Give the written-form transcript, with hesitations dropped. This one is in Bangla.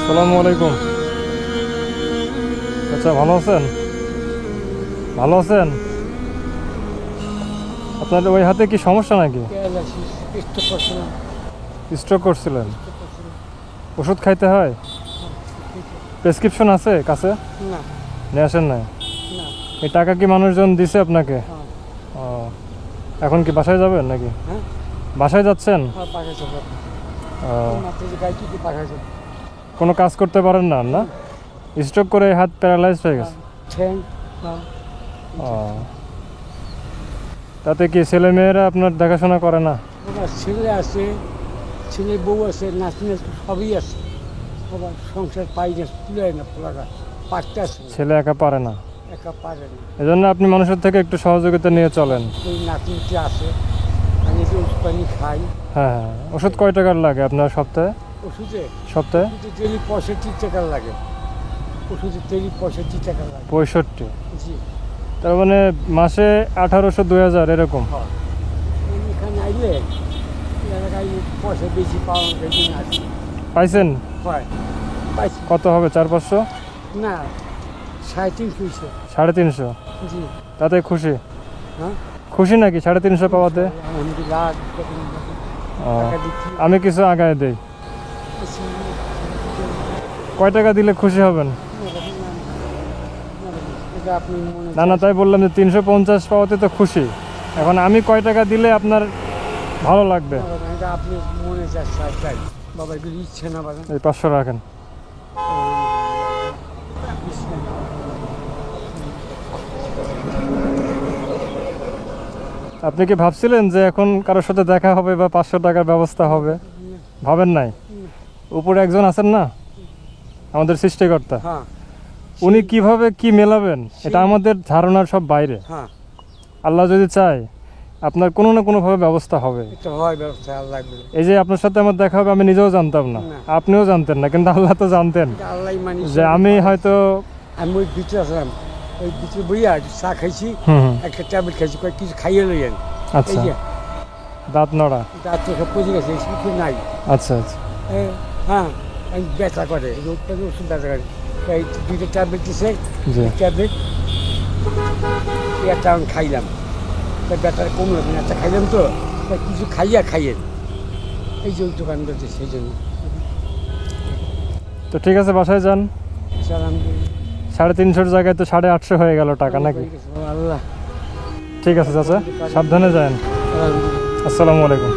আসসালামু আলাইকুম। আচ্ছা, ভালো আছেন? ভালো আছেন? আপনার ওই হাতে কি সমস্যা নাকি? স্ট্রোক করছিলেন? ওষুধ খাইতে হয়? প্রেসক্রিপশন আছে কাছে? নিয়ে আসেন নাই? এই টাকা কি মানুষজন দিছে আপনাকে? ও, এখন কি বাসায় যাবেন নাকি? বাসায় যাচ্ছেন? কোনো কাজ করতে পারেন না? না, স্ট্রোক করে হাত প্যারালাইজ হয়ে গেছে। তাতে কি ছেলে মেয়েরা আপনার দেখাশোনা করে না? ছেলে আছে, ছেলে বউ আছে, নাতনি সবই আছে। সংসার পাই না, তুলে না, পোলাটা পারতে আছে। ছেলে একা পারে না, একা পারে না। এজন্য আপনি মানুষের থেকে একটু সহযোগিতা নিয়ে চলেন। ওই নাতনিটি আছে, আমি ওষুধ পানি খাই। হ্যাঁ হ্যাঁ, ওষুধ কয় টাকার লাগে আপনার সপ্তাহে? ওষুধে সপ্তাহে তেলি 65 টাকা লাগে। ওষুধে তেলি 65 টাকা লাগে। 65? জি। তার মানে মাসে 1800 2000 এরকম? এখানে আইলে এলাকায় পয়সা বেশি পাওয়া যায়। পাইছেন? পাইছি। কত হবে, 400-500? না, 350। 350? জি। তাতে খুশি? হ্যাঁ, খুশি নাকি 350 পাওয়াতে? আলহামদুলিল্লাহ। আমি কিছু আগায় দেই। কয় টাকা দিলে খুশি হবেন? না না, তাই বললাম যে 350 পাওয়াতে তো খুশি। এখন আমি কয় টাকা দিলে আপনার ভালো লাগবে? আপনি মনে চাই বাবা, এগুলো ইচ্ছে না বাবা। এই 500 রাখেন। আপনি কি ভাবছিলেন যে এখন কারোর সাথে দেখা হবে বা 500 টাকার ব্যবস্থা হবে? ভাবেন নাই? উপরে একজন আছেন না, আমাদের সৃষ্টিকর্তা, উনি কিভাবে কি মেলাবেন এটা আমাদের ধারণার সব বাইরে। আল্লাহ যদি চায় আপনার কোনো না কোনোভাবে ব্যবস্থা হবে। এই যে আপনার সাথে আমার দেখা হবে, আমি নিজেও জানতাম না, আপনিও জানতেন না, কিন্তু আল্লাহ তো জানতেন যে আমি হয়তো ওই ভিতরে আসলাম, ওই ভিতরে বইয়া চা খাইছি, একটা ট্যাবলেট খাইছি, কিছু খাইয়ে লইয়েন। আচ্ছা, দাঁত নড়া? দাঁত তো সব পচে গেছে, কিছু নাই। আচ্ছা আচ্ছা। হ্যাঁ, আমি ব্যথা করে, ওষুধ ব্যথা করে। এই 2টা ট্যাবলেট দিছে, ট্যাবলেট একটা আমি খাইলাম, ব্যথাটা কমলো না। একটা খাইলাম তো, কিছু খাইয়েন। এই যে ওই দোকান করছে, সেই জন্য। তো ঠিক আছে, বাসায় যান। 350 জায়গায় তো 850 হয়ে গেল টাকা নাকি? আল্লাহ। ঠিক আছে চাচা, সাবধানে যান। আসসালামু আলাইকুম।